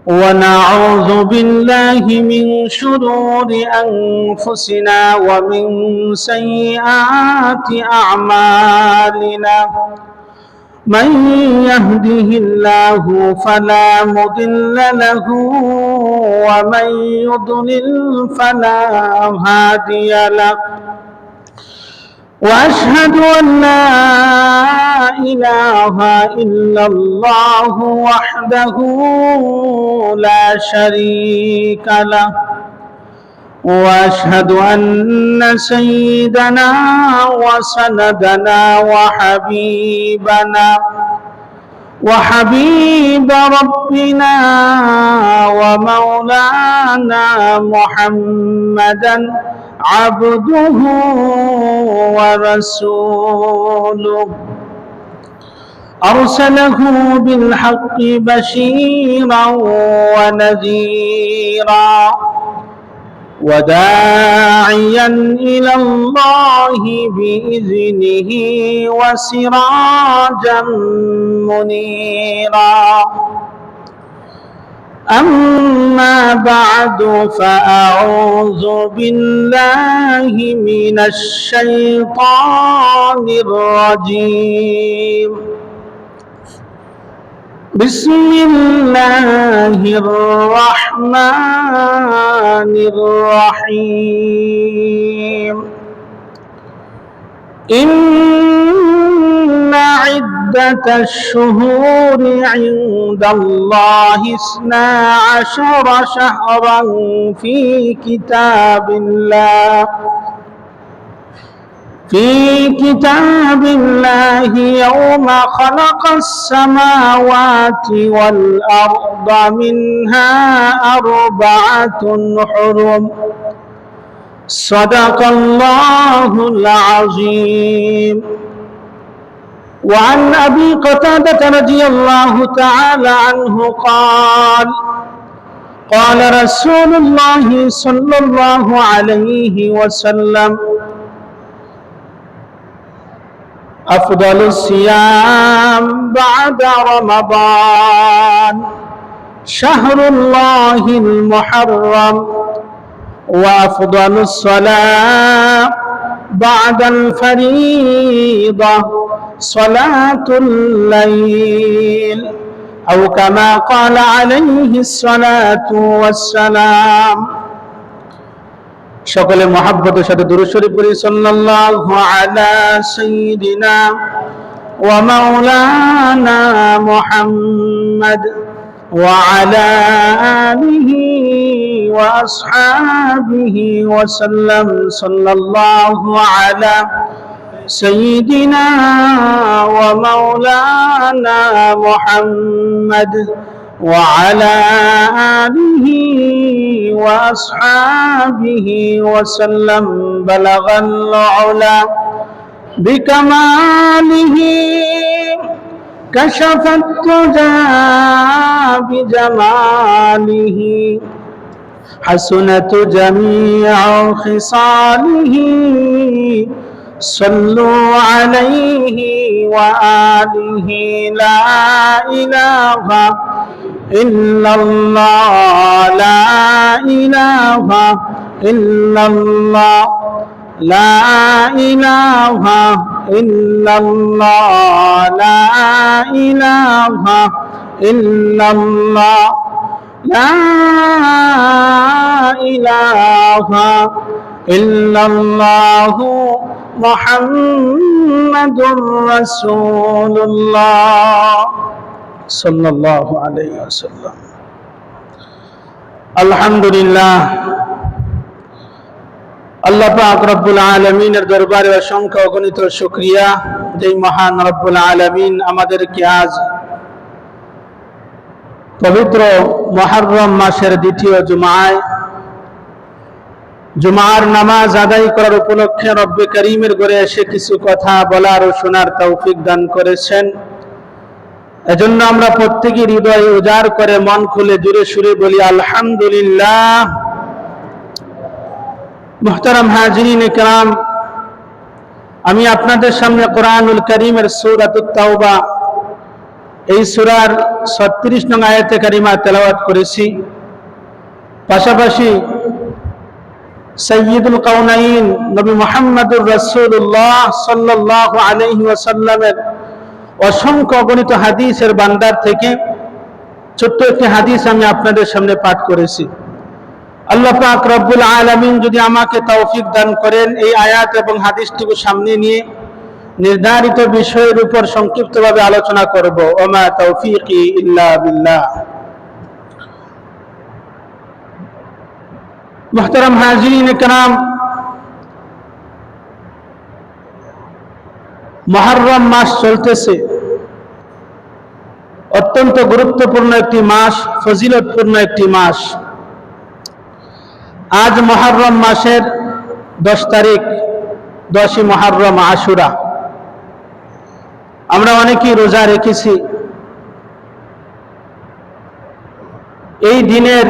ونعوذ بالله من شرور أنفسنا ومن سيئات أعمالنا من يهده الله فلا مضل له ومن يضلل فلا هادي له وأشهد أن لا إله إلا الله وحده لا شريك له وأشهد أن سيدنا وسندنا وحبيب ربنا ومولانا محمدا عبده ورسوله أرسله بالحق بشيرا ونذيرا وداعيا إلى الله بإذنه وسراجا منيرا أما بعد فأعوذ بالله من الشيطان الرجيم بسم الله الرحمن الرحيم إن عدة الشهور عند الله 12 شهرا في كتاب الله يوم خلق السماوات والأرض منها 4 حرم صدق الله العظيم. وعن أبي قتادة رضي الله تعالى عنه قال قال رسول الله صلى الله عليه وسلم أفضل الصيام بعد رمضان شهر الله المحرم وأفضل الصلاة بعد الفريضة صلاة الليل أو كما قال عليه الصلاة والسلام. সকলে মহব্বতের সাথে দুরূদ শরীফ পড়ি সাল্লাল্লাহু আলা সাইয়্যিদিনা ওয়া মাওলানা মুহাম্মদ ওয়া আলা আলিহি ওয়া আসহাবিহি ওয়া সাল্লাম সাল্লাল্লাহু আলা সাইয়্যিদিনা ওয়া মাওলানা মুহাম্মদ وعلى آله وأصحابه وسلم بلغ العلا بكماله كشف الدجى بجماله حسنت جميع خصاله صلوا عليه وآله لا إله إلا الله لا إله إلا الله لا إله إلا الله لا إله إلا الله لا إله إلا الله محمد رسول الله সাল্লাল্লাহু আলাইহি ওয়াসাল্লাম। আলহামদুলিল্লাহ, আল্লাহ পাক রব্বুল আলামিনের দরবারে অসংখ্য অগণিত শুকরিয়া যে মহান রব্বুল আলামিন আমাদেরকে আজ পবিত্র মুহররম মাসের দ্বিতীয় জুমার নামাজ আদায় করার উপলক্ষে রব্বে করিমের ঘরে এসে কিছু কথা বলার ও শোনার তৌফিক দান করেছেন। এজন্য আমরা প্রত্যেকে হৃদয় উজাড় করে মন খুলে জুড়ে সুরে বলি আলহামদুলিল্লাহ। মুহতারাম হাজিরিন ইকরাম, আমি আপনাদের সামনে কোরআনুল কারীমের সূরাতুত তাওবা এই সূরার 36 নং আয়াতে কারিমা তেলাওয়াত করেছি। পাশাপাশি সাইয়্যিদুল কাউনাইন নবী মুহাম্মদুর রাসূলুল্লাহ সাল্লাল্লাহু আলাইহি ওয়াসাল্লামের অসংখ্য অগণিত হাদিসের ভান্ডার থেকে ছোট্ট একটি হাদিস আমি আপনাদের সামনে পাঠ করেছি। আল্লাহ পাক রব্বুল আলামিন যদি আমাকে তৌফিক দান করেন, এই আয়াত এবং হাদিসটিকে সামনে নিয়ে নির্ধারিত বিষয়ের উপর সংক্ষিপ্তভাবে আলোচনা করব। ওমা তৌফিকি ইল্লা বিল্লাহ। মুহতারাম হাজিরিন কিরাম, মুহররম মাস চলতেছে। অত্যন্ত গুরুত্বপূর্ণ একটি মাস, ফজিলতপূর্ণ একটি মাস। আজ মুহররম মাসের 10 তারিখ, 10ই মুহররম, আশুরা। আমরা অনেকেই রোজা রেখেছি। এই দিনের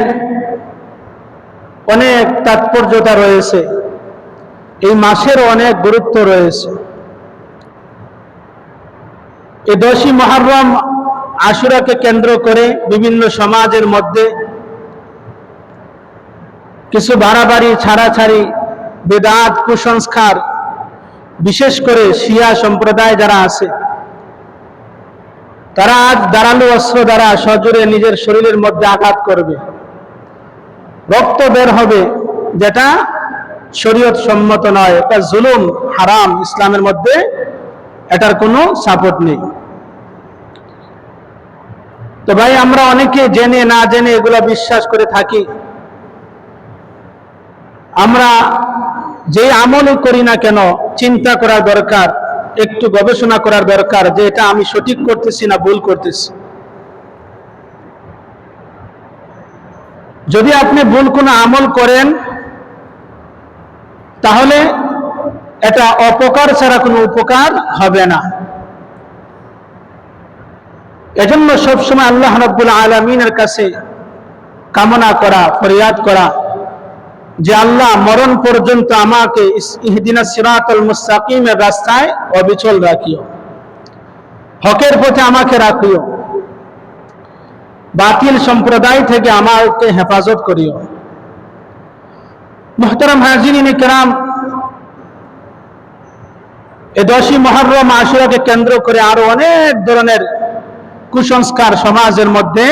অনেক তাৎপর্যতা রয়েছে, এই মাসের অনেক গুরুত্ব রয়েছে। এই 10ই মুহররম আশুরাকে কেন্দ্র করে বিভিন্ন সমাজের মধ্যে কিছু বাড়াবাড়ি, ছাড়াছাড়ি, বেদাত, কুসংস্কার, বিশেষ করে শিয়া সম্প্রদায় যারা আছে, তারা আজ ধারালো অস্ত্র দ্বারা সজোরে নিজের শরীরের মধ্যে আঘাত করবে, রক্ত বের হবে, যেটা শরীয়ত সম্মত নয়। এটা জুলুম, হারাম। ইসলামের মধ্যে এটার কোনো সাপোর্ট নেই। তো ভাই, আমরা অনেকে জেনে না জেনে এগুলা বিশ্বাস করে থাকি। আমরা যে আমলই করি না কেন, চিন্তা করা দরকার, একটু গবেষণা করার দরকার যে এটা আমি সঠিক করতেছি না ভুল করতেছি। যদি আপনি ভুল কোনো আমল করেন, তাহলে এটা অপকার ছাড়া কোনো উপকার হবে না। এজন্য সবসময় আল্লাহ রাব্বুল আলামিনের কাছে কামনা করা, ফরিয়াদ করা যে আল্লাহ, মরণ পর্যন্ত আমাকে ইহদিনাস সিরাতাল মুস্তাকিমের রাস্তায় অবিচল রাখিও, হকের পথে আমাকে রাখিও, বাতিল সম্প্রদায় থেকে আমাকে হেফাজত করিও। মুহতারাম হাজিরিন কিরাম, এই 10ই মুহররম আশুরাকে কেন্দ্র করে আরো অনেক ধরনের কুসংস্কার সমাজের মধ্যে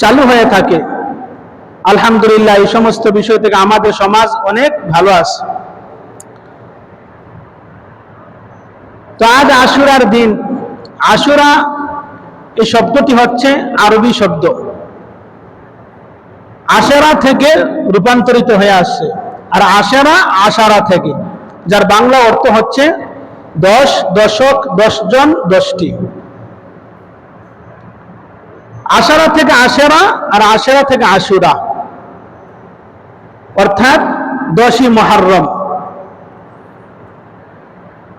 চালু হয়ে থাকে। আলহামদুলিল্লাহ, এই সমস্ত বিষয় থেকে আমাদের সমাজ অনেক ভালো আছে। তো আজ আশুরার দিন। আশুরা এই শব্দটি হচ্ছে আরবি শব্দ, আশারা থেকে রূপান্তরিত হয়ে আসছে। আর আশারা আশারা থেকে, যার বাংলা অর্থ হচ্ছে 10, দশক, 10 জন, 10টি। আশারা থেকে আশারা, আর আশারা থেকে আশুরা, অর্থাৎ 10ই মুহররম।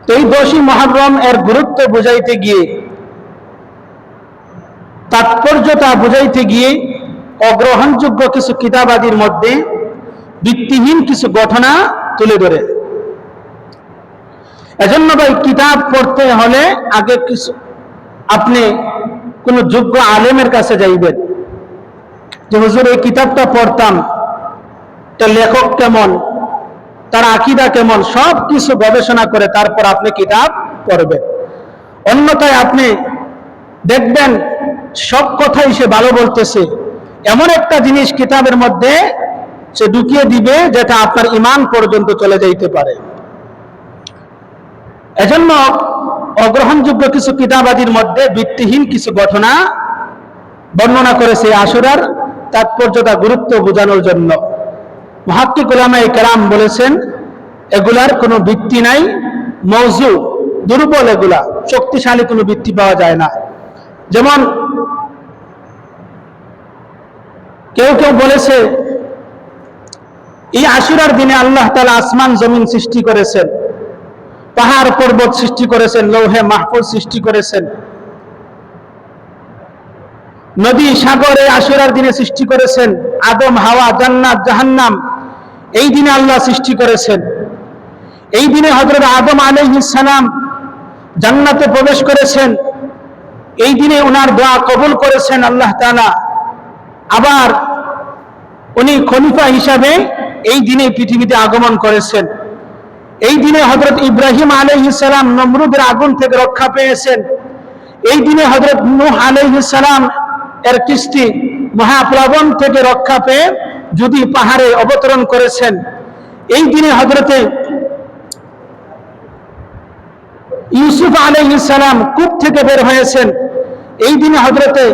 তো এই 10ই মুহররম এর গুরুত্ব বুঝাইতে গিয়ে, তাৎপর্যতা বুঝাইতে গিয়ে অগ্রহণযোগ্য কিছু কিতাবাদির মধ্যে ভিত্তিহীন কিছু ঘটনা তুলে ধরে। এজন্য ভাই, কিতাব পড়তে হলে আগে কিছু আপনি কোন যোগ্য আলেমের কাছে যাইবেন যে হুজুর, এই কিতাবটা পড়তাম, তার লেখক কেমন, তার আকীদা কেমন, সব কিছু গবেষণা করে তারপর আপনি কিতাব পড়বেন। অন্যথায় আপনি দেখবেন সব কথাই সে ভালো বলতেছে, এমন একটা জিনিস কিতাবের মধ্যে সে ঢুকিয়ে দিবে যেটা আপনার ঈমান পর্যন্ত চলে যাইতে পারে। এজন্য অগ্রহণযোগ্য কিছু কিতাবাদির মধ্যে ভিত্তিহীন কিছু ঘটনা বর্ণনা করেছে আশুরার তাৎপর্যতা, গুরুত্ব বোঝানোর জন্য। মুহাক্কিক উলামায়ে কেরাম বলেছেন, এগুলার কোনো ভিত্তি নাই, মওযু, দুর্বল, এগুলা শক্তিশালী কোনো ভিত্তি পাওয়া যায় না। যেমন কেউ কেউ বলেছে, এই আশুরার দিনে আল্লাহ তাআলা আসমান জমিন সৃষ্টি করেছেন, পাহাড় পর্বত সৃষ্টি করেছেন, লৌহে মাহফুজ সৃষ্টি করেছেন, নদী সাগরে আশুরার দিনে সৃষ্টি করেছেন, আদম হাওয়া, জান্নাত জাহান্নাম এই দিনে আল্লাহ সৃষ্টি করেছেন। এই দিনে হযরত আদম আলাইহিস সালাম জান্নাতে প্রবেশ করেছেন, এই দিনে ওনার দোয়া কবুল করেছেন আল্লাহ তাআলা। আবার উনি খলিফা হিসাবে এই দিনে পৃথিবীতে আগমন করেছেন। এই দিনে হযরত ইব্রাহিম আলাইহিস সালাম নমরুদের আগুন থেকে রক্ষা পেয়েছেন। এই দিনে হযরত নূহ আলাইহিস সালাম এর কিস্তি মহাপ্লাবন থেকে রক্ষা পেয়ে যদি পাহাড়ে অবতরণ করেছেন। এই দিনে হযরতে ইউসুফ আলাইহিস সালাম কূপ থেকে বের হয়েছেন। এই দিনে হযরতে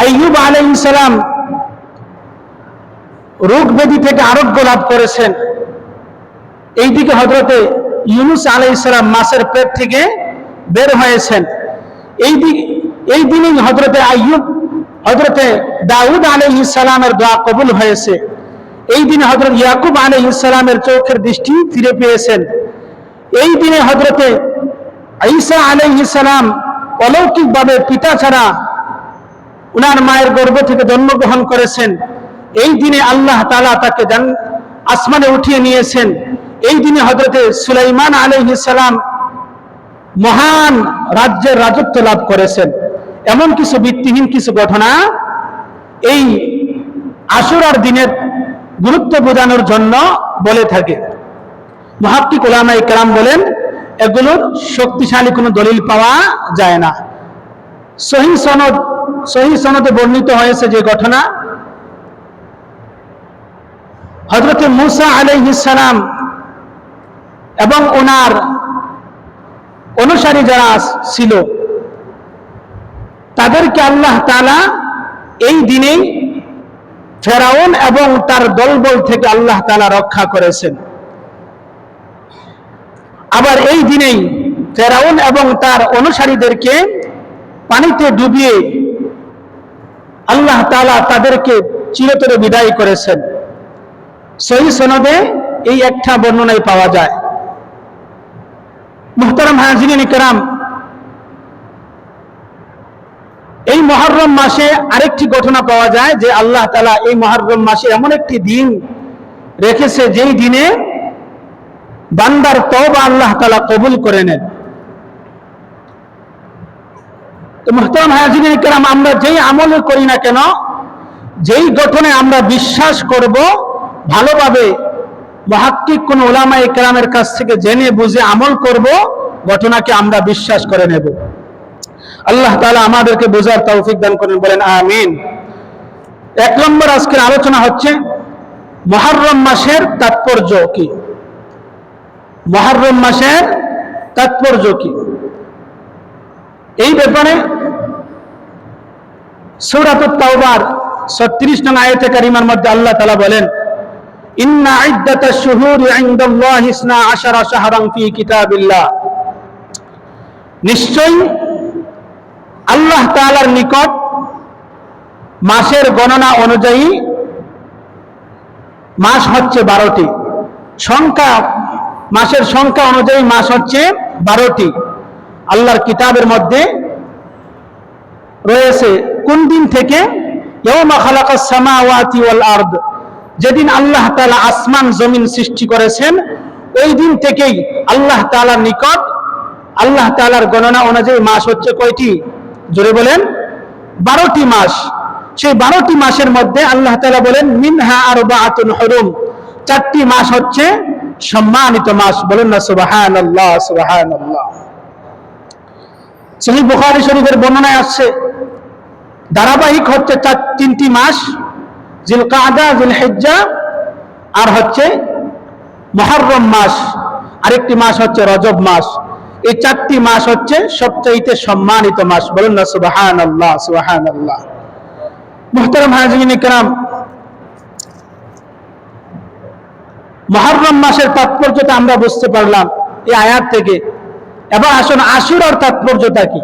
আইয়ুব আলাইহিস সালাম রোগ ব্যাধি থেকে আরোগ্য লাভ করেছেন। এইদিকে হযরতে ইউনূস আলাইহিস সালাম মাছের পেট থেকে বের হয়েছেন। এই দিনে হযরতে আইয়ুব হযরতে দাউদ আলাইহিস সালামের দোয়া কবুল হয়েছে। এই দিনে হযরত ইয়াকুব আলাইহিস সালামের চোখের দৃষ্টি ফিরে পেয়েছেন। এই দিনে হযরতে ঈসা আলাইহিস সালাম অলৌকিকভাবে পিতা ছাড়া উনার মায়ের গর্ভ থেকে জন্মগ্রহণ করেছেন। এই দিনে আল্লাহ তাআলা তাকে আসমানে উঠিয়ে নিয়েছেন। এই দিনে হযরতে সুলাইমান আলাইহিস সালাম মহান রাজ্যের রাজত্ব লাভ করেছেন। এমন কিছু ভিত্তিহীন কিছু ঘটনা এই আশুরার দিনের গুরুত্ব বোঝানোর জন্য বলে থাকে। মুহাক্কিক উলামায়ে কেরাম বলেন এগুলোর শক্তিশালী কোনো দলিল পাওয়া যায় না। সহিহ সনদে বর্ণিত হয়েছে যে ঘটনা, হযরত মূসা আলাইহিস সালাম এবং ওনার অনুসারী যারা ছিল তাদেরকে আল্লাহ তাআলা এই দিনেই ফেরাউন এবং তার দলবল থেকে আল্লাহ তাআলা রক্ষা করেছেন। আবার এই দিনেই ফেরাউন এবং তার অনুসারীদেরকে পানিতে ডুবিয়ে আল্লাহ তাআলা তাদেরকে চিরতরে বিদায় করেছেন। সহিহ সনদে এই একটা বর্ণনাই পাওয়া যায়। মুহতারাম হাজিরিন কিরাম, এই মুহররম মাসে আরেকটি ঘটনা পাওয়া যায় যে আল্লাহ তাআলা এই মুহররম মাসে এমন একটি দিন রেখেছে যেই দিনে বান্দার তওবা আল্লাহ তাআলা কবুল করে নেন। তো মুহতারাম হাজিরিন কিরাম, আমরা যেই আমল করি না কেন, যেই ঘটনায় আমরা বিশ্বাস করব ভালোভাবে মুহাক্কিক কোন উলামায়ে কেরামের কাছ থেকে জেনে বুঝে আমল করব, ঘটনাকে আমরা বিশ্বাস করে নেব। আল্লাহ তাআলা আমাদেরকে বোঝার তৌফিক দান করেন, বলেন আমিন। এক নম্বর আজকের আলোচনা হচ্ছে মুহররম মাসের তাৎপর্য কি। মুহররম মাসের তাৎপর্য কি এই ব্যাপারে সূরাতুত তাওবার 36 নং আয়াতে কারিমার মধ্যে আল্লাহ তাআলা বলেন, ইন্না ইদ্দাতাশ শুহুরি ইনদাল্লাহি 12 শাহরান ফি কিতাবিল্লাহ, নিশ্চয়ই আল্লাহ তাআলার নিকট মাসের গণনা অনুযায়ী মাস হচ্ছে 12টি। মাসের সংখ্যা অনুযায়ী মাস হচ্ছে 12টি। আল্লাহর কিতাবের মধ্যে রয়েছে কোন দিন থেকে, ইয়াউমা খালাকাস সামাওয়াতি ওয়াল আরদ, যেদিন আল্লাহ তাআলা আসমান জমিন সৃষ্টি করেছেন ওই দিন থেকেই আল্লাহ তাআলার নিকট আল্লাহ তাআলার গণনা অনুযায়ী মাস হচ্ছে কয়টি? জোরে বলেন, 12টি মাস। সেই 12টি মাসের মধ্যে আল্লাহ তাআলা বলেন মিনহা আরবাআতুন হুরুম, 4টি মাস হচ্ছে সম্মানিত মাস। বলেন না সুবহানাল্লাহ, সুবহানাল্লাহ। সহিহ বুখারী শরীফের বর্ণনায় আসছে ধারাবাহিক হচ্ছে 3টি মাস, জিলকাদা, জিলহিজ্জা আর হচ্ছে মুহররম মাস, আরেকটি মাস হচ্ছে রজব মাস। এই 4টি মাস হচ্ছে সবচেয়ে সম্মানিত মাস। বলুন না সুবহানাল্লাহ, সুবহানাল্লাহ। মুহতারাম হাজিরিন কিরাম, মুহররম মাসের তাৎপর্যটা আমরা বুঝতে পারলাম এই আয়াত থেকে। এবার আসুন আশুরার তাৎপর্যটা কি।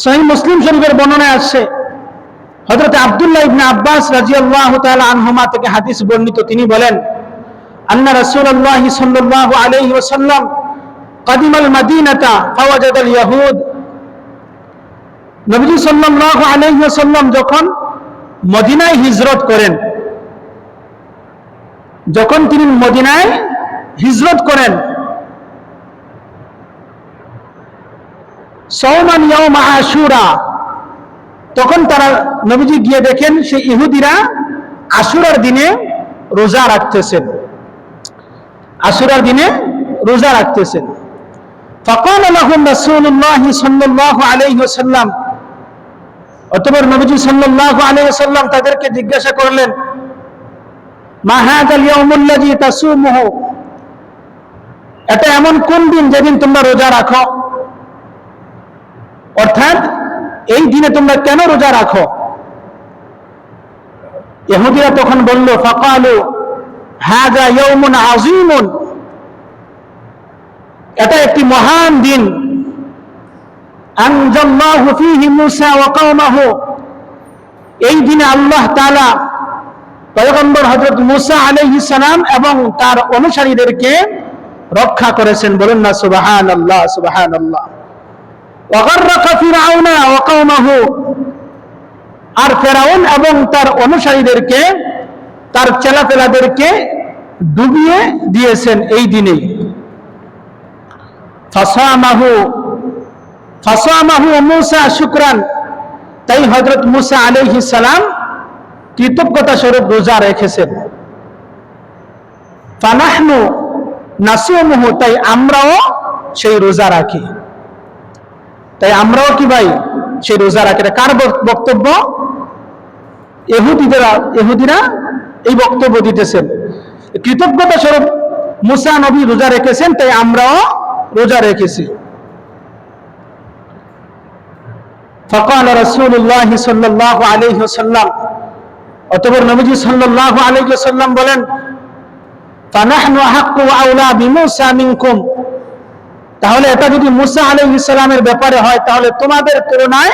সহিহ মুসলিম শরীফের বর্ণনায় আসছে হযরত আব্দুল্লাহ ইবনে আব্বাস রাদিয়াল্লাহু তাআলা আনহুমা থেকে হাদিস বর্ণিত, তিনি বলেন আন্না রাসূলুল্লাহ সাল্লাল্লাহু আলাইহি ওয়াসাল্লাম কাদিমাল মাদিনাতা ফাওয়াজাদাল ইয়াহুদ, নবী সাল্লাল্লাহু আলাইহি ওয়াসাল্লাম যখন মদিনায় হিজরত করেন, যখন তিনি মদিনায় হিজরত করেন সাওমান ইয়াউম আশুরা, তখন তারা নবীজি গিয়ে দেখেন সেই ইহুদিরা আশুরার দিনে রোজা রাখতেছেন, আশুরার দিনে রোজা রাখতেছেন। ফাকাল লাহুম রাসূলুল্লাহ সাল্লাল্লাহু আলাইহি ওয়াসাল্লাম, অতঃপর নবীজি সাল্লাল্লাহু আলাইহি ওয়াসাল্লাম তাদেরকে জিজ্ঞাসা করলেন, মা হাযাল ইয়াউমুল্লাযী তাসুমুহু, এটা এমন কোন দিন যেদিন তোমরা রোজা রাখো, অর্থাৎ এই দিনে তোমরা কেন রোজা রাখো? ইহুদিরা তখন বলল, ফাকালু হাযা ইয়াউমুন আযীমুন, এটা একটি মহান দিন, আনজাল্লাহু ফীহি মূসা ওয়া কওমাহু, এই দিনে আল্লাহ তাআলা পয়গম্বর হযরত মূসা আলাইহিস সালাম এবং তার অনুসারীদেরকে রক্ষা করেছেন। বলেন না সুবহানাল্লাহ, সুবহানাল্লাহ। ওয়া গাররাকা ফিরআউনা ওয়া কওমাহু, আর ফেরাউন এবং তার অনুসারীদেরকে, তার চেলাপেলাদেরকে ডুবিয়ে দিয়েছেন এই দিনেই। ফাসামাহু মূসা শুকরান, তাই হযরত মূসা আলাইহিস সালাম কৃতজ্ঞতা স্বরূপ রোজা রেখেছেন। ফানাহনু নাসুমুহু, তাই আমরাও সেই রোজা রাখি, তাই আমরাও কি ভাই সেই রোজা রাখি। কার বক্তব্য? ইহুদিরা এই বক্তব্য দিতেছেন, কৃতজ্ঞতা স্বরূপ মূসা নবী রোজা রেখেছেন, তাই আমরাও রোজা রেখেছি। ফাকাল রাসূলুল্লাহ সাল্লাল্লাহু আলাইহি ওয়াসাল্লাম, অতঃপর নবীজি সাল্লাল্লাহু আলাইহি ওয়াসাল্লাম বলেন, ফানাহনু আহাক্কু ওয়া আউলা বিমূসা মিনকুম, তাহলে এটা যদি মূসা আলাইহিস সালামের ব্যাপারে হয়, তাহলে তোমাদের তুলনায়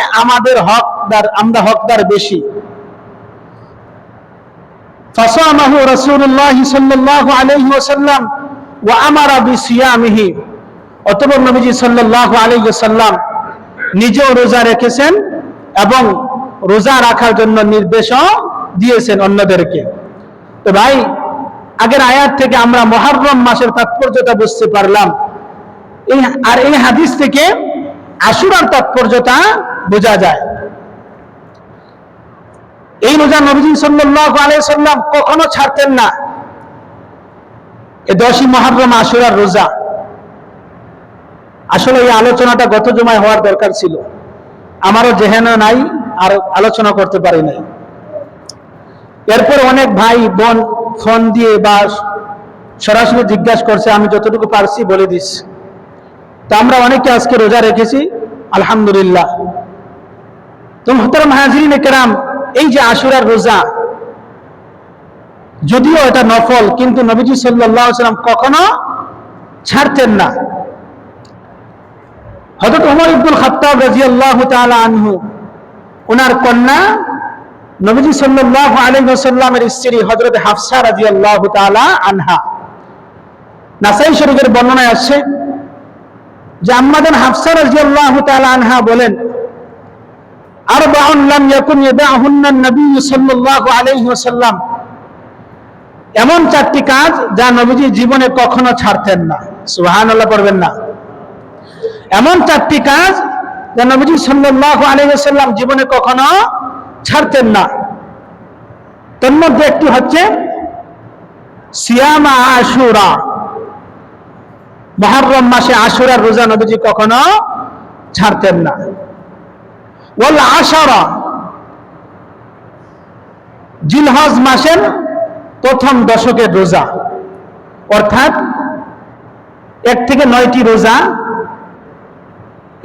আমরা হকদার বেশি। ফাসামাহু রাসূলুল্লাহ সাল্লাল্লাহু আলাইহি ওয়াসাল্লাম ওয়া আমারা বিসিয়ামিহি, অতঃপর নবীজি সাল্লাল্লাহু আলাইহি ওয়াসাল্লাম নিজেও রোজা রেখেছেন এবং রোজা রাখার জন্য নির্দেশও দিয়েছেন অন্যদেরকে। তো ভাই, আগের আয়াত থেকে আমরা মুহররম মাসের তাৎপর্যতা বুঝতে পারলাম, আর এই হাদিস থেকে আশুরার তাৎপর্যতা বোঝা যায়। এই রোজা নবীজি সাল্লাল্লাহু আলাইহি সাল্লাম কখনো ছাড়তেন না। এই 10ই মুহররম আশুরার রোজা, আসলে এই আলোচনাটা গত জুমায় হওয়ার দরকার ছিল, আমারও জেহেনে নাই আর আলোচনা করতে পারি নাই। এরপর অনেক ভাই বোন ফোন দিয়ে বা সরাসরি জিজ্ঞাসা করছে, আমি যতটুকু পারছি বলে দিচ্ছি। তো আমরা অনেকে আজকে রোজা রেখেছি, আলহামদুলিল্লাহ। তো মুহতারাম হাজিরিন কেরাম, এই যে আশুরার রোজা, যদিও এটা নফল, কিন্তু নবীজি সাল্লাল্লাহু আলাইহি ওয়াসাল্লাম কখনো ছাড়তেন না। হযরত ওমর ইবনুল খাত্তাব রাদিয়াল্লাহু তাআলা আনহু, ওনার কন্যা নবীজি সাল্লাল্লাহু আলাইহি ওয়াসাল্লামের স্ত্রী হযরত হাফসা রাদিয়াল্লাহু তাআলা আনহা, নাসাই শরীফের বর্ণনায় আছে যে আম্মাজান হাফসা রাদিয়াল্লাহু তাআলা আনহা বলেন, আরবাউন লাম ইয়াকুন ইয়াদাহুন্না নবী সাল্লাল্লাহু আলাইহি ওয়াসাল্লাম, এমন 4টি কাজ যা নবীজি জীবনে কখনো ছাড়তেন না। সুবহানাল্লাহ পড়বেন না? এমন 4টি কাজ যা নবীজি সাল্লাল্লাহু আলাইহি ওয়াসাল্লাম জীবনে কখনো ছাড়তেন না। তার মধ্যে একটি হচ্ছে সিয়াম আশুরা, মুহররম মাসে আশুরার রোজা নবীজি কখনো ছাড়তেন না। ওয়াল আশারা, জিলহজ মাসের প্রথম দশকের রোজা, অর্থাৎ 1 থেকে 9টি রোজা,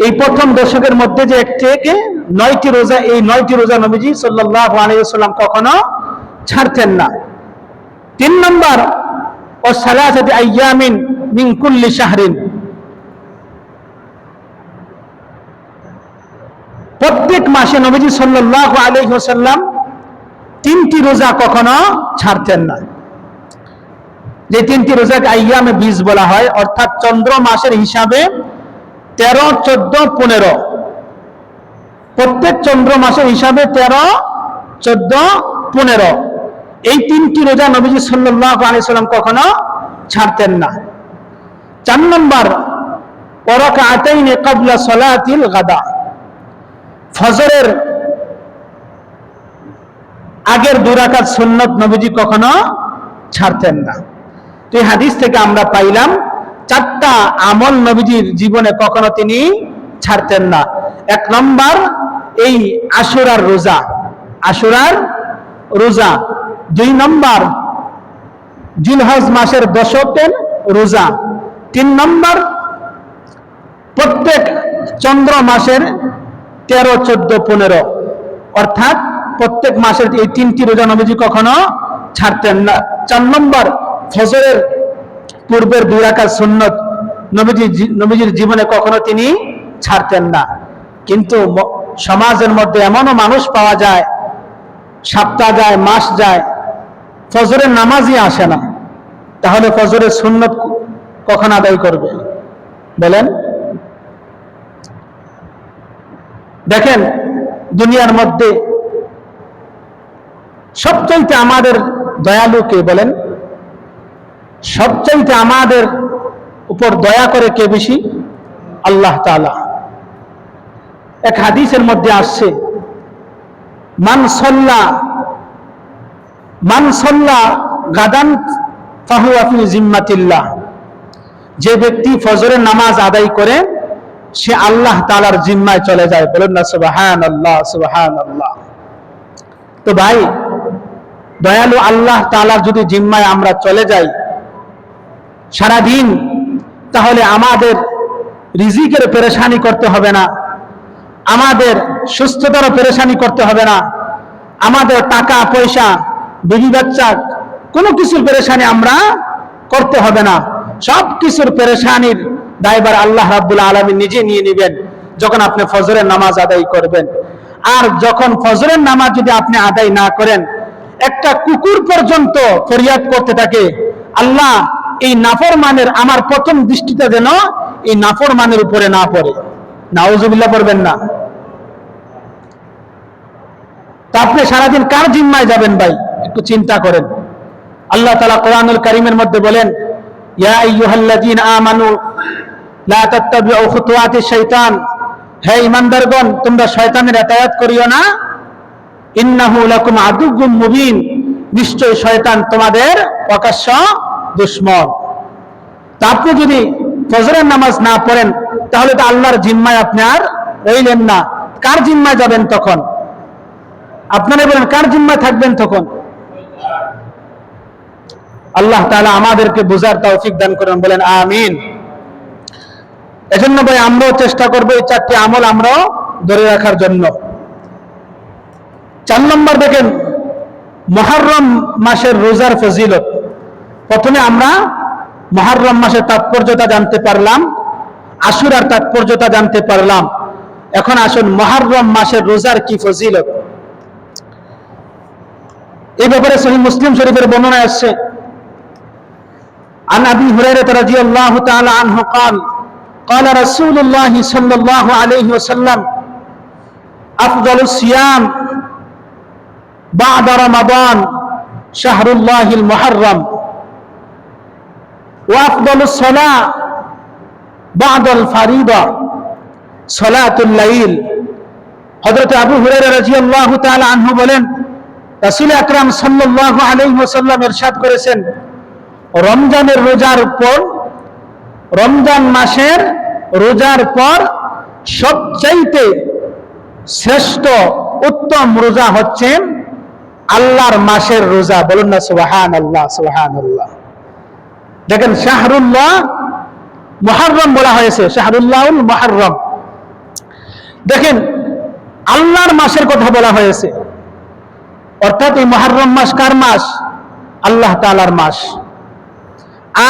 এই প্রথম দশকের মধ্যে যে 1 থেকে 9টি রোজা, এই 9টি রোজা নবীজি সাল্লাল্লাহু আলাইহি ওয়াসাল্লাম কখনো ছাড়তেন না। 3 নম্বর, ও সালাসাতি আইয়ামিন মিন কুল্লি শাহরিন, প্রত্যেক মাসে নবীজি সাল্লাল্লাহু আলাইহি ওয়াসাল্লাম 3টি রোজা কখনো ছাড়তেন না। যে 3টি রোজাকে আইয়ামে বীজ বলা হয়, অর্থাৎ চন্দ্র মাসের হিসাবে 13, 14, 15, প্রত্যেক চন্দ্র মাসের হিসাবে 13, 14, 15, এই 3টি রোজা নবীজি সাল্লাল্লাহু আলাইহি ওয়াসাল্লাম কখনো ছাড়তেন না। 4 নম্বর, ওয়া রাকাতাইনি ক্বাবলা সালাতিল গাদা, ফজরের আগের 2 রাকাত সুন্নত নবীজি কখনো ছাড়তেন না। তো এই হাদিস থেকে আমরা পাইলাম 4টা আমল নবীজির জীবনে কখনো তিনি ছাড়তেন না। 1 নম্বর এই আশুরার রোজা, 2 নম্বর জিলহজ মাসের দশকের রোজা, 3 নম্বর প্রত্যেক চন্দ্র মাসের 13, 14, 15, অর্থাৎ প্রত্যেক মাসের এই 3টি রোজা নবীজি কখনো ছাড়তেন না। 4 নম্বর ফজরের পূর্বের 2 রাকাত সুন্নত নবীজির জীবনে কখনো তিনি ছাড়তেন না। কিন্তু সমাজের মধ্যে এমনও মানুষ পাওয়া যায়, সপ্তাহ যায়, মাস যায়, ফজরের নামাজই আসে না। তাহলে ফজরের সুন্নত কখন আদায় করবে বলেন? দেখেন, দুনিয়ার মধ্যে সবচাইতে আমাদের দয়ালু কে বলেন? সবচাইতে আমাদের উপর দয়া করে কে বেশি? আল্লাহ তাআলা। এক হাদিসের মধ্যে আসছে, মান সাল্লা গাদান ফাহুয়া ফি জিম্মাতিল্লাহ, যে ব্যক্তি ফজরের নামাজ আদায় করে সে আল্লাহ তাআলার জিম্মায় চলে যায়। বলেন না সুবহানাল্লাহ, সুবহানাল্লাহ। তো ভাই, দয়ালু আল্লাহ তাআলার যদি জিম্মায় আমরা চলে যাই সারাদিন, তাহলে আমাদের রিজিকের পেরেশানি করতে হবে না, আমাদের সুস্থতার পেরেশানি করতে হবে না, আমাদের টাকা পয়সা, বিবি বাচ্চা, কোনো কিছুর পেরেশানি আমরা করতে হবে না। সব কিছুর পেরেশানির দায়ভার আল্লাহ রাব্বুল আলামিন নিজে নিয়ে নেবেন যখন আপনি ফজরের নামাজ আদায় করবেন। আর যখন ফজরের নামাজ যদি আপনি আদায় না করেন, একটা কুকুর পর্যন্ত ফরিয়াদ করতে থাকে, আল্লাহ এই নাফরমানের আমার প্রথম দৃষ্টিটা যেন এই নাফরমানের উপরে না পড়ে। নাউজুবিল্লাহ পড়বেন না। তা আপনি সারাদিন কার জিম্মায় যাবেন ভাই? একটু চিন্তা করেন। আল্লাহ তাআলা কোরআনুল কারীমের মধ্যে বলেন, ইয়া আইয়ুহাল্লাযীনা আমানু লা তাত্তাবিউ খুতুওয়াতিশ শাইতান, হে ঈমানদারগণ, তোমরা শয়তানের ইতাআত করিও না। ইন্নাহু লাকুম আদুউম মুবিন, নিশ্চয় শয়তান তোমাদের প্রকাশ্য দুশমন। তা আপনি যদি ফজরের নামাজ না পড়েন, তাহলে তো আল্লাহর জিম্মায় আপনি আর রইলেন না। কার জিম্মায় যাবেন তখন? আপনারা বলেন, কার জিম্মায় থাকবেন তখন? আল্লাহ তাআলা আমাদেরকে বুঝার তৌফিক দান করেন, বলেন আমিন। এজন্য ভাই আমরাও চেষ্টা করব এই 4টি আমল আমরাও ধরে রাখার জন্য। 4 নম্বর দেখেন, মুহররম মাসের রোজার ফজিলত। প্রথমে আমরা মুহররম মাসের তাৎপর্যতা জানতে পারলাম, আশুরার তাৎপর্যতা জানতে পারলাম। এখন আসুন মুহররম মাসের রোজার কি ফজিলত, এই ব্যাপারে সহিহ মুসলিম শরীফের বর্ণনা আসছে। عن أبي هريرة رضي الله تعالى عنه قال قال رسول الله صلى الله عليه وسلم أفضل الصيام بعد رمضان شهر الله المحرم وأفضل الصلاة بعد الفريضة صلاة الليل। হযরত আবু হুরায়রা রাদিয়াল্লাহু তাআলা আনহু বলেন, রাসূল আকরাম সাল্লাল্লাহু আলাইহি ওয়াসাল্লাম ইরশাদ করেছেন, রমজানের রোজার পর, রমজান মাসের রোজার পর সবচাইতে শ্রেষ্ঠ উত্তম রোজা হচ্ছে আল্লাহর মাসের রোজা। বলুন না সুবহানাল্লাহ, সুবহানাল্লাহ। দেখেন, শাহরুল্লাহ মুহররম বলা হয়েছে, শাহরুল্লাহুল মুহররম। দেখেন, আল্লাহর মাসের কথা বলা হয়েছে, অর্থাৎ এই মুহররম মাস কার মাস? আল্লাহ তাআলার মাস।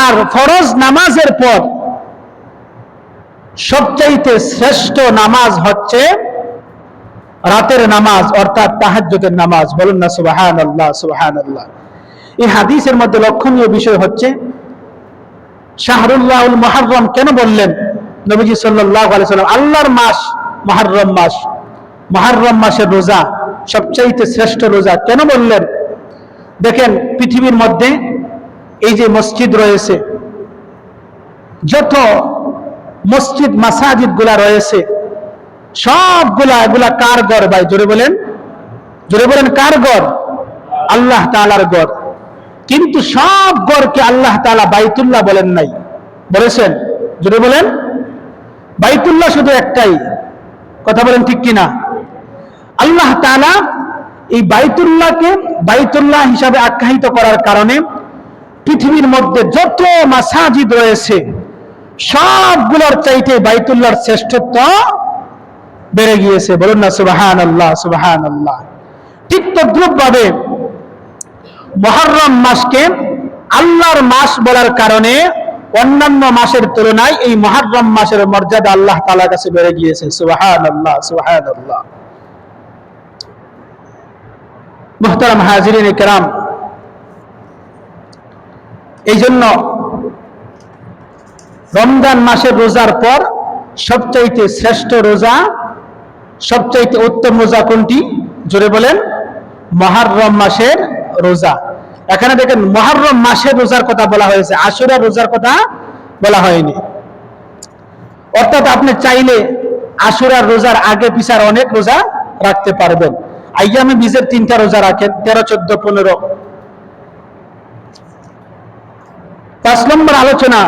আর ফরজ নামাজের পর সবচাইতে শ্রেষ্ঠ নামাজ হচ্ছে রাতের নামাজ, অর্থাৎ তাহাজ্জুদের নামাজ। বলুন না সুবহানাল্লাহ, সুবহানাল্লাহ। এই হাদিসের মধ্যে লক্ষণীয় বিষয় হচ্ছে, শাহরুল্লাহুল মুহররম কেন বললেন নবীজি সাল্লাল্লাহু আলাইহি ওয়াসাল্লাম? আল্লাহর মাস মুহররম মাস, মুহররম মাসের রোজা সবচাইতে শ্রেষ্ঠ রোজা কেন বললেন? দেখেন, পৃথিবীর মধ্যে এই যে মসজিদ রয়েছে, যত মসজিদ মাসাজিদ গুলা রয়েছে সবগুলা, এগুলা কার ঘর ভাই? জোরে বলেন, জোরে বলেন, কার ঘর? আল্লাহ তাআলার ঘর। কিন্তু সব ঘরকে আল্লাহ তাআলা বাইতুল্লাহ বলেন নাই, বলেছেন? জোরে বলেন। বাইতুল্লাহ শুধু একটাই, কথা বলেন ঠিক কিনা? আল্লাহ তাআলা এই বাইতুল্লাহকে বাইতুল্লাহ হিসাবে আখ্যায়িত করার কারণে পৃথিবীর মধ্যে যত মাসাজিদ রয়েছে সবগুলোর চাইতে বাইতুল্লাহর শ্রেষ্ঠত্ব বেড়ে গিয়েছে। বলুন না সুবহানাল্লাহ, সুবহানাল্লাহ। ঠিক তদ্রূপভাবে মুহররম মাসকে আল্লাহর মাস বলার কারণে অন্যান্য মাসের তুলনায় এই মুহররম মাসের মর্যাদা আল্লাহ তাআলার কাছে বেড়ে গিয়েছে। সুবহানাল্লাহ, সুবহানাল্লাহ। মুহতারাম হাজিরিন কিরাম, এই জন্য রমজান মাসের রোজার পর সবচাইতে শ্রেষ্ঠ রোজা, সবচাইতে উত্তম রোজা কোনটি? জোরে বলেন। মুহররম মাসের রোজা। এখানে দেখেন মুহররম মাসের রোজার কথা বলা হয়েছে, আশুরা রোজার কথা বলা হয়নি। অর্থাৎ আপনি চাইলে আশুরার রোজার আগে পিছার অনেক রোজা রাখতে পারবেন। আইয়ামে বীজের 3টা রোজা রাখেন, 13, 14, 15। 5 নম্বর আলোচনা,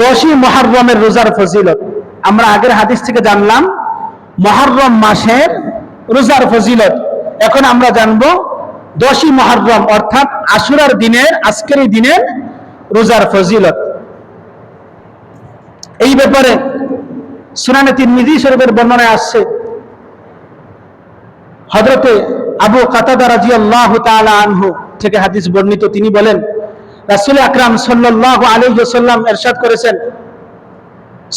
10ই মুহররমের রোজার ফজিলত। আমরা আগের হাদিস থেকে জানলাম মুহররম মাসের রোজার ফজিলত। এখন আমরা জানবো 10ই মুহররম অর্থাৎ আশুরার দিনের, আজকের এই দিনের রোজার ফজিলত। এই ব্যাপারে সুনানে তিরমিজি শরীফের বর্ণনায় আসছে, হযরতে আবু কাতাদা রাদিয়াল্লাহু তাআলা আনহু থেকে হাদিস বর্ণিত। তিনি বলেন, রাসূল আকরাম সাল্লাল্লাহু আলাইহি ওয়াসাল্লাম ইরশাদ করেছেন,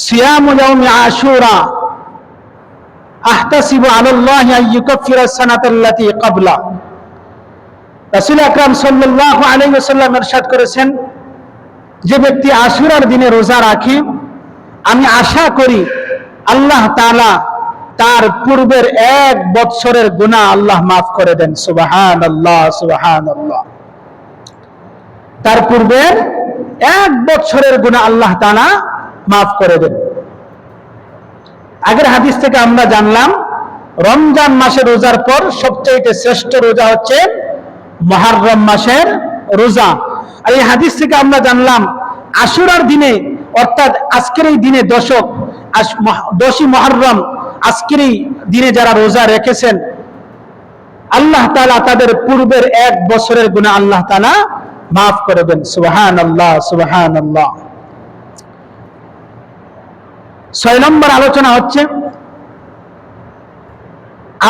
সিয়ামু ইয়াউমি আশুরা আহতাসিবু আলাল্লাহি আন ইউকাফিরা সানাতাল্লাতী ক্বাবলা। রাসূল আকরাম সাল্লাল্লাহু আলাইহি ওয়াসাল্লাম ইরশাদ করেছেন, যে ব্যক্তি আশুরার দিনে রোজা রাখে আমি আশা করি আল্লাহ তাআলা তার পূর্বের 1 বৎসরের গুনাহ আল্লাহ মাফ করে দেন। সুবহানাল্লাহ, সুবহানাল্লাহ। তার পূর্বের 1 বৎসরের গুনাহ আল্লাহ তাআলা মাফ করে দেন। আগের হাদিস থেকে আমরা জানলাম রমজান মাসের রোজার পর সবচেয়ে শ্রেষ্ঠ রোজা হচ্ছে মুহররম মাসের রোজা। আর এই হাদিস থেকে আমরা জানলাম আশুরার দিনে অর্থাৎ আজকের এই দিনে 10ই মুহররম, আজকের এই দিনে যারা রোজা রেখেছেন আল্লাহ তাআলা তাদের পূর্বের 1 বছরের গুনাহ আল্লাহ তাআলা মাফ করে দেন। সুবহানাল্লাহ, সুবহানাল্লাহ। 6 নম্বর আলোচনা হচ্ছে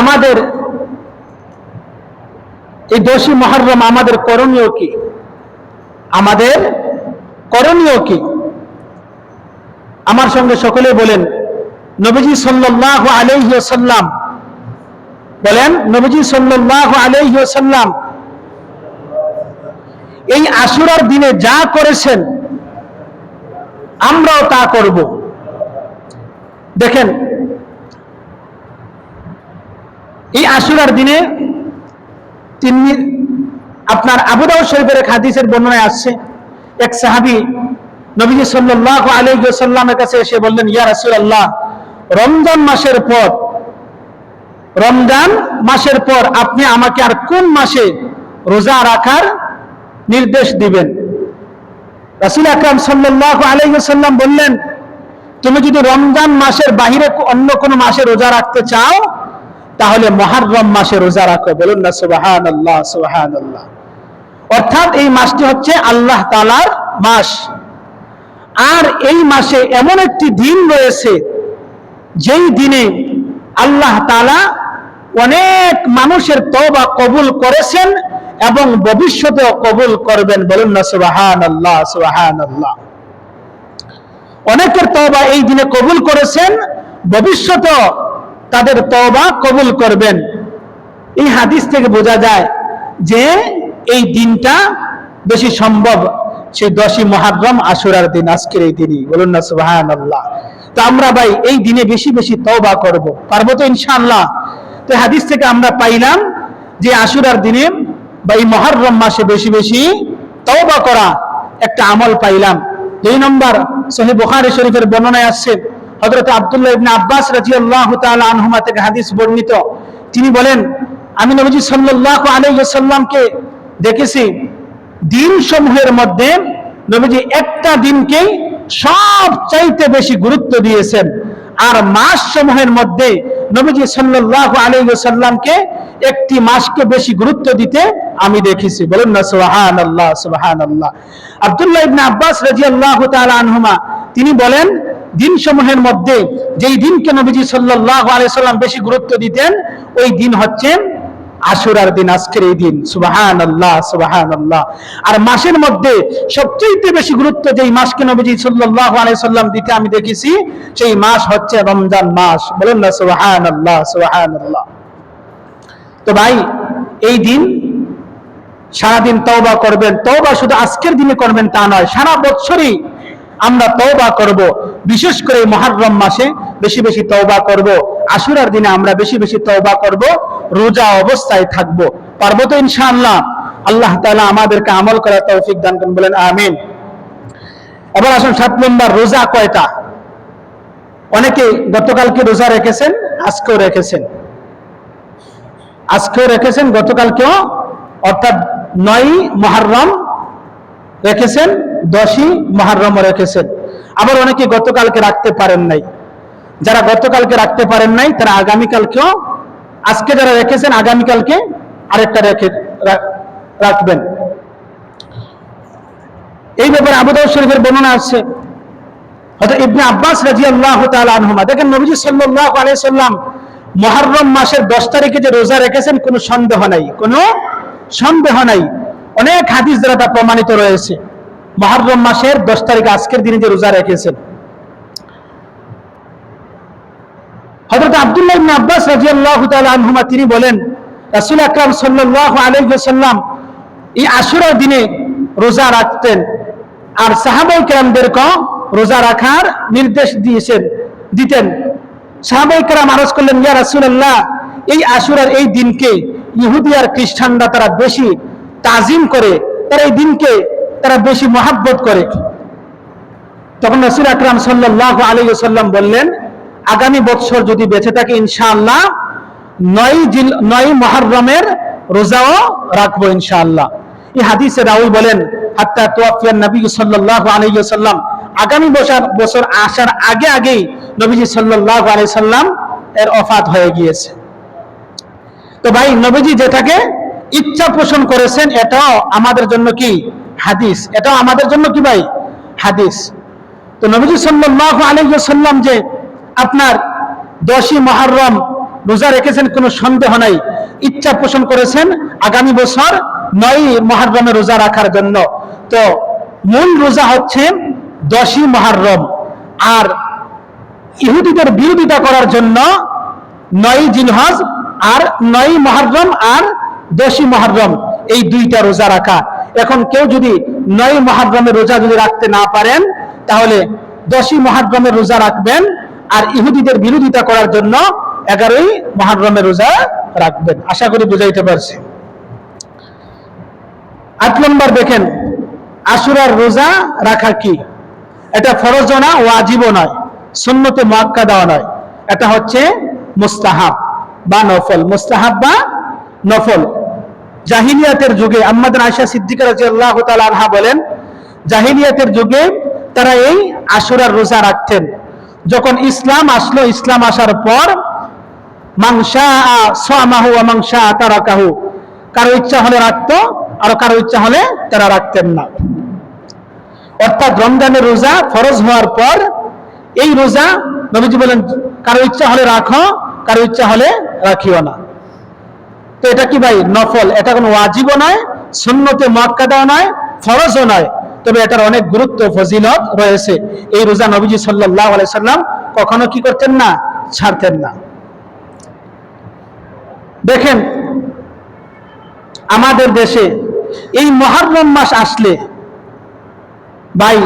আমাদের এই 10ই মুহররম আমাদের করণীয় কি? আমাদের করণীয় কি? আমার সঙ্গে সকলে বলেন, নবীজি সাল্লাল্লাহু আলাইহি ওয়াসাল্লাম বলেন, নবীজি সাল্লাল্লাহু আলাইহি ওয়াসাল্লাম এই আশুরার দিনে যা করেছেন আমরাও তা করব। দেখেন এই আশুরার দিনে আপনার আবু দাউদ শরীফের এক হাদিসের বর্ণনায় আসছে, এক সাহাবী নবীজি সাল্লাল্লাহু আলাইহি ওয়াসাল্লামের কাছে এসে বললেন, ইয়া রাসূলুল্লাহ, রমজান মাসের পর আপনি আমাকে আর কোন মাসে রোজা রাখার নির্দেশ দিবেন? রাসূল আকরাম সাল্লাল্লাহু আলাইহি ওয়াসাল্লাম বললেন, তুমি যদি রমজান মাসের বাহিরে অন্য কোন মাসে রোজা রাখতে চাও তাহলে মুহররম মাসে রোজা রাখো। বলুন না সুবহানাল্লাহ, সুবহানাল্লাহ। অর্থাৎ এই মাসটি হচ্ছে আল্লাহ তাআলার মাস। আর এই মাসে এমন একটি দিন রয়েছে যেই দিনে আল্লাহ তাআলা অনেক মানুষের তওবা কবুল করেছেন এবং ভবিষ্যতেও কবুল করবেন। বলুন না সুবহানাল্লাহ, সুবহানাল্লাহ। অনেকের তওবা এই দিনে কবুল করেছেন, ভবিষ্যতেও তাদের তওবা কবুল করবেন। এই হাদিস থেকে বোঝা যায় যে এই দিনটা বেশি সম্ভব সেই 10ই মুহররম আশুরার দিন, আজকের এই দিনই। বলুন না সুবহানাল্লাহ। তো আমরা ভাই এই দিনে বেশি বেশি তওবা করব, পারবো তো ইনশাআল্লাহ? তো হাদিস থেকে আমরা পাইলাম যে আশুরার দিনে বা এই মুহররম মাসে বেশি বেশি তওবা করা একটা আমল পাইলাম। 2 নম্বর সহিহ বুখারী শরীফের বর্ণনায় আসছে, হযরত আব্দুল্লাহ ইবনে আব্বাস রাদিয়াল্লাহু তাআলা আনহুমা থেকে হাদিস বর্ণিত, তিনি বলেন, আমি নবীজি সাল্লাল্লাহু আলাইহি ওয়াসাল্লামকে দেখেছি দিন সমূহের মধ্যে নবীজি একটা দিনকেই সবচাইতে বেশি গুরুত্ব দিয়েছেন, আর মাস সমূহের মধ্যে নবীজি সাল্লাল্লাহু আলাইহি ওয়াসাল্লামকে একটি মাসকে বেশি গুরুত্ব দিতে আমি দেখেছি। বলেন না সুবহানাল্লাহ, সুবহানাল্লাহ। আব্দুল্লাহ ইবনে আব্বাস রাদিয়াল্লাহু তাআলা আনহুমা তিনি বলেন, দিন সমূহের মধ্যে যেই দিনকে নবীজি সাল্লাল্লাহু আলাইহি ওয়াসাল্লাম বেশি গুরুত্ব দিতেন ওই দিন হচ্ছে আশুরার দিন, আজকের এই দিন। সুবহানাল্লাহ, সুবহানাল্লাহ। আর মাসের মধ্যে সবচেয়ে বেশি গুরুত্ব যেই মাসকে নবীজি সাল্লাল্লাহু আলাইহি ওয়াসাল্লাম দিতে আমি দেখেছি সেই মাস হচ্ছে রমজান মাস। বলেন না সুবহানাল্লাহ, সুবহানাল্লাহ। তো ভাই, এই দিন সারাদিন তওবা করবেন। তওবা শুধু আজকের দিনে করবেন তা নয়, সারা বছরই আমরা তওবা করব। বিশেষ করে মুহররম মাসে বেশি বেশি তওবা করব, আশুরার দিনে আমরা বেশি বেশি তওবা করব, রোজা অবস্থায় থাকব। পারবো তো ইনশাআল্লাহ? আল্লাহ তাআলা আমাদেরকে আমল করার তৌফিক দান করুন, বলেন আমিন। এবার আসুন 7 নম্বর, রোজা কয়টা? অনেকে গতকালকে রোজা রেখেছেন, আজকেও রেখেছেন, গতকালকেও, অর্থাৎ 9 মুহররম রেখেছেন, 10ই মুহররমও রেখেছেন। আবার অনেকে গতকালকে রাখতে পারেন নাই। যারা গতকালকে রাখতে পারেন নাই তারা আগামীকালকেও, আজকে যারা রেখেছেন আগামীকালকে আরেকটা রাখবেন। এই ব্যাপারে আবু দাউদ শরীফের বর্ণনা আছে, হযরত ইবনে আব্বাস রাদিয়াল্লাহু তাআলা আনহুমা, দেখেন নবীজি সাল্লাল্লাহু আলাইহি সাল্লাম মুহররম মাসের 10 তারিখে যে রোজা রেখেছেন কোনো সন্দেহ নাই। অনেক হাদিস দ্বারা তা প্রমাণিত রয়েছে। মুহররম মাসের 10 তারিখ আজকের দিনে যে রোজা রেখেছেন। হযরত আব্দুল্লাহ ইবনে আব্বাস রাদিয়াল্লাহু তাআলা আনহুমা তিনি বলেন, রাসূল আকরাম সাল্লাল্লাহু আলাইহি ওয়াসাল্লাম এই আশুরার দিনে রোজা রাখতেন, আর সাহাবায়ে কেরামদেরকে রোজা রাখার নির্দেশ দিতেন। সাহাবায়ে কেরাম আরজ করলেন, ইয়া রাসূলুল্লাহ, এই আশুরার এই দিনকে ইহুদি আর খ্রিস্টানরা তারা বেশি তাজিম করে, তারা এই দিনকে তারা বেশি মহব্বত করে। তখন রাসূল আকরাম সাল্লাল্লাহু আলাইহি ওয়াসাল্লাম বললেন, আগামী বছর যদি বেঁচে থাকে ইনশাআল্লাহ 9 মুহররমের রোজাও রাখবো ইনশাআল্লাহ। এই হাদিসে রাওয়ী বলেন, হাত্তা তুওয়াফিয়ান নবী সাল্লাল্লাহু আলাইহি ওয়াসাল্লাম, আগামী বছর আসার আগেই নবীজি সাল্লাল্লাহু আলাইহি সাল্লাম এর ওফাত হয়ে গিয়েছে। তো ভাই, নবীজি যেটাকে ইচ্ছা পোষণ করেছেন এটাও আমাদের জন্য কি হাদিস, এটাও আমাদের জন্য কি ভাই হাদিস। তো নবীজি সাল্লাল্লাহু আলাইহি ওয়াসাল্লাম যে আপনার 10ই মুহররম রোজা রেখেছেন কোনো সন্দেহ নাই, ইচ্ছা পোষণ করেছেন আগামী বছর 9ই মুহররমে রোজা রাখার জন্য। তো মূল রোজা হচ্ছে 10ই মুহররম, আর ইহুদিদের বিরোধিতা করার জন্য 9ই জিলহজ আর 9ই মুহররম আর 10ই মুহররম, এই 2টা রোজা রাখা। এখন কেউ যদি 9ই মুহররমের রোজা যদি রাখতে না পারেন তাহলে 10ই মুহররমের রোজা রাখবেন, আর ইহুদিদের বিরোধিতা করার জন্য 11ই মুহররমের রোজা রাখবেন। আশা করি বুঝাইতে পারছি। 8 নম্বর দেখেন, আশুরার রোজা রাখা কি? এটা ফরজ না, ওয়াজিবও নয়, সুন্নতে মুআক্কাদাও নয়, এটা হচ্ছে মুস্তাহাব বা নফল। মুস্তাহাব বা নফল। জাহিলিয়াতের যুগে আম্মাদান আয়েশা সিদ্দিকা রাদিয়াল্লাহু তাআলা আনহা বলেন, জাহিলিয়াতের যুগে তারা এই আশুরার রোজা রাখতেন। যখন ইসলাম আসলো, ইসলাম আসার পর মান শাআ সামাহু ওয়া মান শাআ তারাকাহু, কারো ইচ্ছা হলে রাখতো আর কারো ইচ্ছা হলে তারা রাখতেন না। অর্থাৎ রমজানের রোজা ফরজ হওয়ার পর এই রোজা নবীজি বলেন কারো ইচ্ছা হলে রাখো, কারো ইচ্ছা হলে রাখিও না। তো এটা কি ভাই নফল, এটা কোনো ওয়াজিবও নয়, সুন্নতে মুআক্কাদাও নয়, ফরজও নয়, তবে এটার অনেক গুরুত্ব ফজিলত রয়েছে। এই রোজা নবীজি সাল্লাল্লাহু আলাইহি সাল্লাম কখনো কি করতেন না, ছাড়তেন না। দেখেন আমাদের দেশে এই মুহররম মাস আসলে ভাই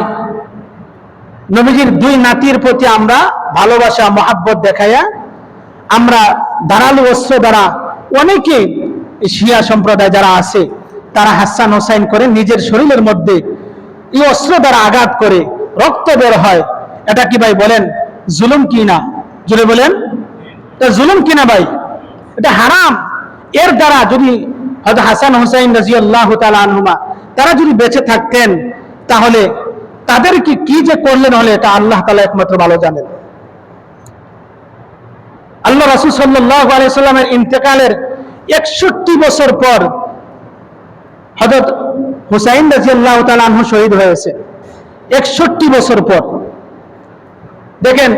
নবীজির 2 নাতির প্রতি আমরা ভালোবাসা মহব্বত দেখাইয়া আমরা ধারালো অস্ত্র দ্বারা, অনেকে শিয়া সম্প্রদায় যারা আছে তারা হাসান হোসাইন করে নিজের শরীরের মধ্যে এই অস্ত্র দ্বারা আঘাত করে রক্ত বের হয়, এটা কি ভাই বলেন জুলুম কি না? জুড়ে বলেন, এটা জুলুম কিনা ভাই? এটা হারাম। এর দ্বারা যদি হযরত হাসান হুসাইন রাদিয়াল্লাহু তাআলা আনহুমা তারা যদি বেঁচে থাকতেন, তাহলে তাদের কি যে করলেন হলে এটা আল্লাহ তাআলা একমাত্র ভালো জানেন। আল্লাহ রাসূল সাল্লাল্লাহু আলাইহি সাল্লামের ইন্তেকালের 61 বছর পর হযরত হুসাইন রাদিয়াল্লাহু তাআলা আনহু শহীদ হয়েছে। 61 বছর পর। দেখেন,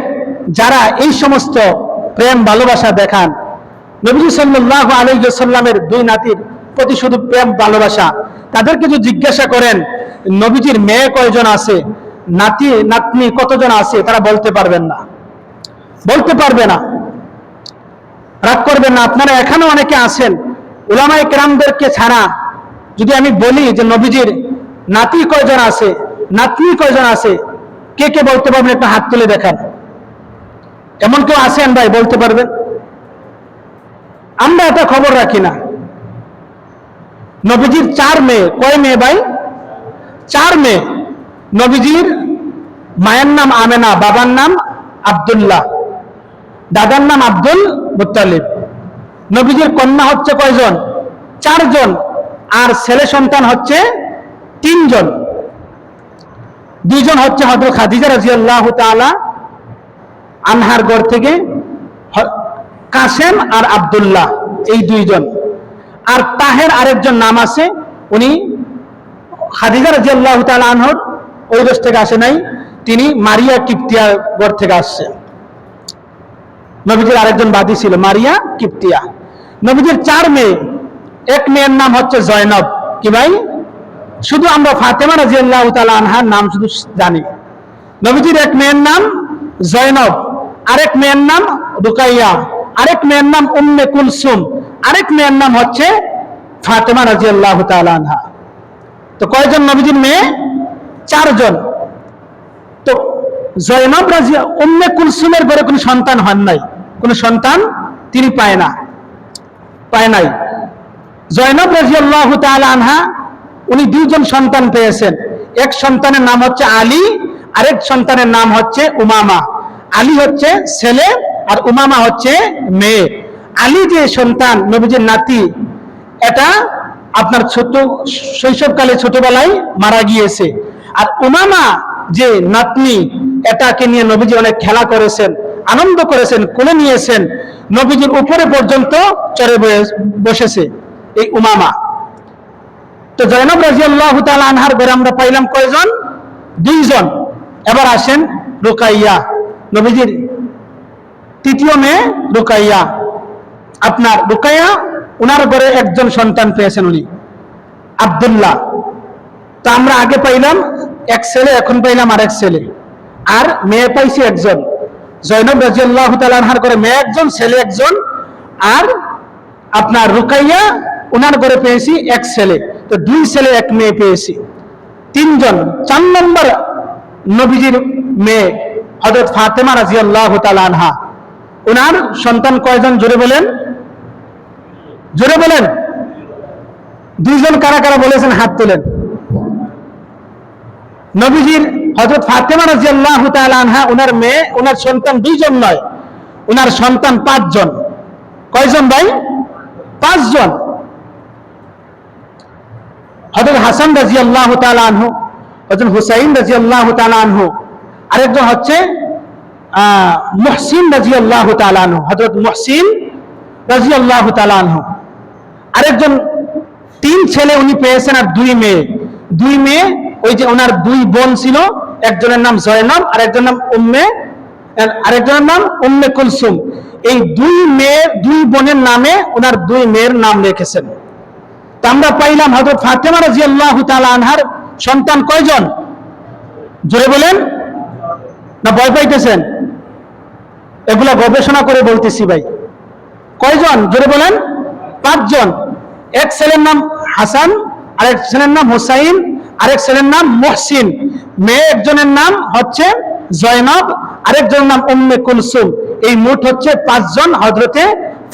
যারা এই সমস্ত প্রেম ভালোবাসা দেখান, নবী সাল্লাল্লাহু আলাইহি ওয়াসাল্লামের দুই নাতির প্রতি শুধু প্রেম ভালোবাসা, তাদেরকে যদি জিজ্ঞাসা করেন নবীজির মেয়ে কয়জন আছে, নাতি নাতনি কতজন আছে, তারা বলতে পারবেন না, বলতে পারবে না। রাগ করবেন না, আপনারা এখানে অনেকে আছেন, উলামায়ে কেরামদেরকে ছাড়া যদি আমি বলি যে নবীজির নাতি কয়জন আছে, নাতনি কয়জন আছে, কে কে বলতে পারবেন? একটা হাত তুলে দেখান। এমন কেউ আছেন ভাই বলতে পারবেন? আমরা এটা খবর রাখি না। নবীজির 4 মেয়ে। কয় মেয়ে ভাই? 4 মেয়ে। নবীজির মায়ের নাম আমেনা, বাবার নাম আব্দুল্লাহ, দাদার নাম আব্দুল মুত্তালিব। নবীজির কন্যা হচ্ছে কয়জন? 4 জন। আর ছেলে সন্তান হচ্ছে 3 জন। 2 জন হচ্ছে হযরত খাদিজা রাদিয়াল্লাহু তাআলা আনহার ঘর থেকে কাসেম আর আব্দুল্লাহ, এই 2 জন। আর তাহের আরেকজন নাম আছে, উনি খাদিজা রাদিয়াল্লাহু তাআলা আনহার ওই দেশ থেকে আসে নাই, তিনি মারিয়া কিপ্তিয়া ঘর থেকে আসছে। নবীজির আরেকজন বাদী ছিল মারিয়া কিপ্তিয়া। নবীজির 4 মেয়ে। এক মেয়ের নাম হচ্ছে জয়নব। কি ভাই? শুধু আমরা ফাতেমা রাদিয়াল্লাহু তাআলা আনহার নাম শুধু জানি। নবীজির এক মেয়ের নাম জয়নব, আরেক মেয়ের নাম রুকাইয়া, আরেক মেয়ের নাম উম্মে কুলসুম, আরেক মেয়ের নাম হচ্ছে ফাতেমা রাদিয়াল্লাহু তাআলা আনহা। তো কয়জন নবীজির মেয়ে? 4 জন। তো জয়নব উম্মে কুলসুমের ঘরে কোনো সন্তান হন নাই, কোনো সন্তান তিনি পায় নাই। জয়নব রাদিয়াল্লাহু তাআলা আনহা উনি 2 জন সন্তান পেয়েছেন। এক সন্তানের নাম হচ্ছে আলী, আরেক সন্তানের নাম হচ্ছে উমামা। আলী হচ্ছে ছেলে আর উমামা হচ্ছে মেয়ে। আলী যে সন্তান, নবীজির নাতি, এটা আপনার শৈশবকালে ছোটবেলায় মারা গিয়েছে। আর উমামা যে নাতনি, এটাকে নিয়ে নবীজি অনেক খেলা করেছেন, আনন্দ করেছেন, কোলে নিয়েছেন, নবীজির উপরে পর্যন্ত চড়ে বসেছে এই উমামা। তো জয়নব রাদিয়াল্লাহু তাআলা আনহার ঘরে আমরা পাইলাম কয়জন? 2 জন। এবার আসেন রুকাইয়া, নবীজির 3য় মেয়ে রুকাইয়া। আপনার রুকাইয়া উনার ঘরে একজন সন্তান পেয়েছেন, উনি আব্দুল্লাহ। তো আমরা আগে পাইলাম এক ছেলে, এখন পাইলাম আরেক ছেলে, আর মেয়ে পাইছি একজন। জয়নব রাদিয়াল্লাহু তাআলা আনহার ঘরে মেয়ে একজন, ছেলে একজন, আর আপনার রুকাইয়া উনার ঘরে পেয়েছি এক ছেলে। তো 2 ছেলে 1 মেয়ে পেয়েছি, 3 জন। 4 নম্বর নবীজির মেয়ে হযরত ফাতেমা রাদিয়াল্লাহু তাআলা আনহা, উনার সন্তান কয়জন? জোরে বলেন, জোরে বলেন। 2 জন। কারা কারা বলেছেন হাত তোলেন। নবীজির হযরত ফাতেমা রাদিয়াল্লাহু তাআলা আনহা, উনার মেয়ে, উনার সন্তান 2 জন নয়, উনার সন্তান 5 জন। কয়জন ভাই? 5 জন। হযরত হাসান রাদিয়াল্লাহু তাআলা আনহু, হযরত হুসাইন রাদিয়াল্লাহু তাআলা আনহু, আরেকজন হচ্ছে মুহসিন রাদিয়াল্লাহু তাআলা আনহু, হযরত মুহসিন রাদিয়াল্লাহু তাআলা আনহু। আরেকজন 3 ছেলে উনি পেয়েছেন আর 2 মেয়ে। 2 মেয়ে, ওই যে ওনার 2 বোন ছিল, একজনের নাম জয়নব, আরেকজনের নাম উম্মে কুলসুম। এই 2 মেয়ে, 2 বোনের নামে ওনার 2 মেয়ের নাম রেখেছেন। তো আমরা পাইলাম হযরত ফাতেমা রাদিয়াল্লাহু তাআলা আনহার সন্তান কয়জন? জোরে বলেন, না ভয় পাইতেছেন? এগুলা গবেষণা করে বলতেছি ভাই। কয়জন? জোরে বলেন। 5 জন। এক ছেলের নাম হাসান, আরেক ছেলের নাম হুসাইন, আরেক ছেলের নাম মুহসিন। মেয়ে একজনের নাম হচ্ছে জয়নব, আরেকজনের নাম উম্মে কুলসুম। এই মোট হচ্ছে 5 জন হযরতে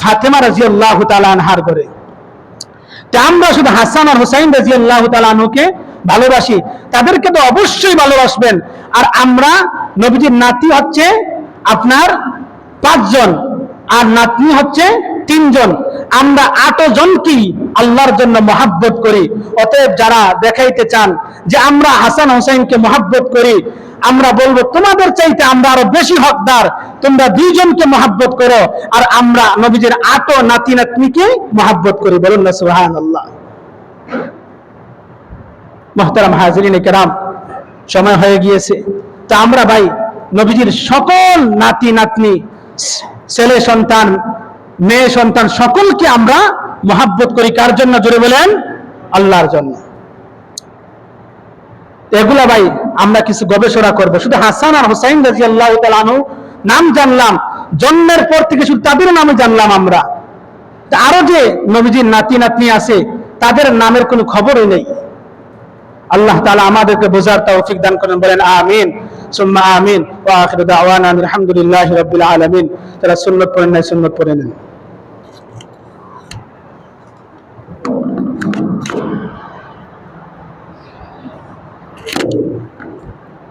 ফাতেমা রাদিয়াল্লাহু তাআলা আনহার ঘরে। তা আমরা শুধু হাসান আর হুসাইন রাদিয়াল্লাহু তাআলা আনহুকে ভালোবাসি, তাদেরকে তো অবশ্যই ভালোবাসবেন। আর আমরা নবীজির নাতি হচ্ছে আপনার 5 জন, আর নাতনি হচ্ছে 3 জন। আমরা 8 জনকেই আল্লাহর জন্য মহাব্বত করি। অতএব যারা দেখাইতে চান যে আমরা হাসান হোসেনকে মহাব্বত করি, আমরা বলবো তোমাদের চাইতে আমরা আরো বেশি হকদার, তোমরা 2 জনকে মহাব্বত করো, আর আমরা নবীজির 8 নাতি নাতনিকে মহাব্বত করি। বলুন না সুবহানাল্লাহ। মুহতারাম হাজিরিন কিরাম, সময় হয়ে গিয়েছে। তা আমরা ভাই নবীজির সকল নাতি নাতনি, ছেলে সন্তান, মেয়ে সন্তান, সকলকে আমরা মহাব্বত করি। কার জন্য? জোরে বলেন, আল্লাহর জন্য। এগুলা ভাই আমরা কিছু গবেষণা করব। শুধু হাসান আর হুসাইন রাদিয়াল্লাহু তাআলা আনহু নাম জানলাম, জন্মের পর থেকে শুধু তাদের নামে জানলাম আমরা। আরো যে নবীজির নাতি নাতনি আছে তাদের নামের কোনো খবরই নেই। আল্লাহ তাআলা আমাদেরকে বোঝার তৌফিক দান করেন। বলেন আমিন সুম্মা আমিন। ওয়া আখিরু দাওয়ানা আলহামদুলিল্লাহি রাব্বিল আলামিন। যারা সুন্নাত পড়েন নাই সুন্নাত পড়ে নেন।